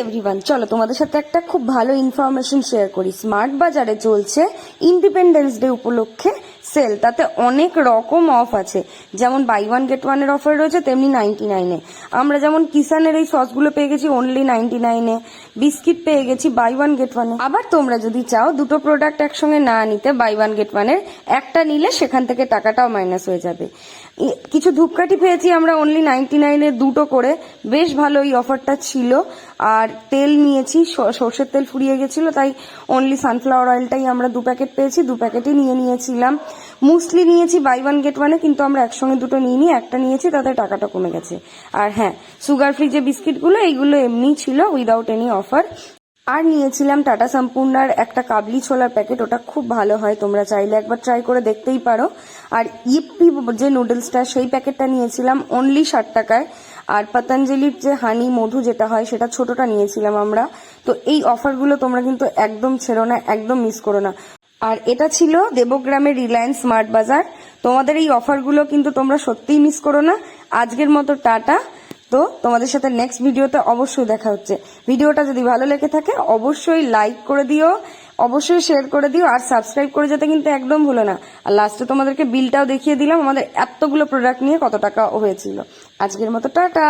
Everyone, চলো তোমাদের সাথে একটা খুব ভালো ইনফরমেশন শেয়ার করি। স্মার্ট বাজারে চলছে ইন্ডিপেন্ডেন্স ডে উপলক্ষে সেল, তাতে অনেক রকম অফ আছে। যেমন বাই ওয়ান গেট ওয়ানের অফার রয়েছে, তেমনি 99-এ। আমরা যেমন কিষানের এই সসগুলো পেয়ে গেছি অনলি 99-এ, বিস্কিট পেয়ে গেছি বাই ওয়ান গেট ওয়ানে। আবার তোমরা যদি চাও দুটো প্রোডাক্ট একসঙ্গে না নিতে, বাই ওয়ান গেট ওয়ানের একটা নিলে সেখান থেকে টাকাটাও মাইনাস হয়ে যাবে। কিছু ধূপকাঠি পেয়েছি আমরা অনলি 99-এ দুটো করে, বেশ ভালো এই অফারটা ছিল। আর তেল নিয়েছি, সর্ষের তেল ফুরিয়ে গেছিল, তাই অনলি সানফ্লাওয়ার অয়েলটাই আমরা 2 প্যাকেট পেয়েছি, 2 প্যাকেটই নিয়েছিলাম। মুসলি নিয়েছি বাই ওয়ান গেট ওয়ানে, কিন্তু আমরা একসঙ্গে দুটো নিইনি, একটা নিয়েছি, তাতে টাকাটা কমে গেছে। আর হ্যাঁ, সুগার ফ্রি যে বিস্কিটগুলো এইগুলো এমনি ছিল উইদাউট এনি অফার। আর নিয়েছিলাম টাটা সম্পূর্ণার একটা কাবলি ছোলার প্যাকেট, ওটা খুব ভালো হয়, তোমরা চাইলে একবার ট্রাই করে দেখতেই পারো। আর ইপ্পি যে নুডলসটা, সেই প্যাকেটটা নিয়েছিলাম অনলি 60 টাকায়। আর পতঞ্জলির যে হানি মধু যেটা হয়, সেটা ছোটটা নিয়েছিলাম আমরা। তো এই অফারগুলো তোমরা কিন্তু একদম ছেড়ো না, একদম মিস করো না। আর এটা ছিল দেবগ্রামের রিলায়েন্স স্মার্ট বাজার। তোমাদের এই অফারগুলো কিন্তু তোমরা সত্যিই মিস করো না। আজকের মতো টাটা। তো তোমাদের সাথে নেক্সট ভিডিওতে অবশ্যই দেখা হচ্ছে। ভিডিওটা যদি ভালো লেগে থাকে অবশ্যই লাইক করে দিও, অবশ্যই শেয়ার করে দিও, আর সাবস্ক্রাইব করে যেতে কিন্তু একদম ভুলো না। আর লাস্টে তোমাদেরকে বিলটাও দেখিয়ে দিলাম আমাদের এতগুলো প্রোডাক্ট নিয়ে কত টাকা হয়েছিল। আজকের মতো টাটা।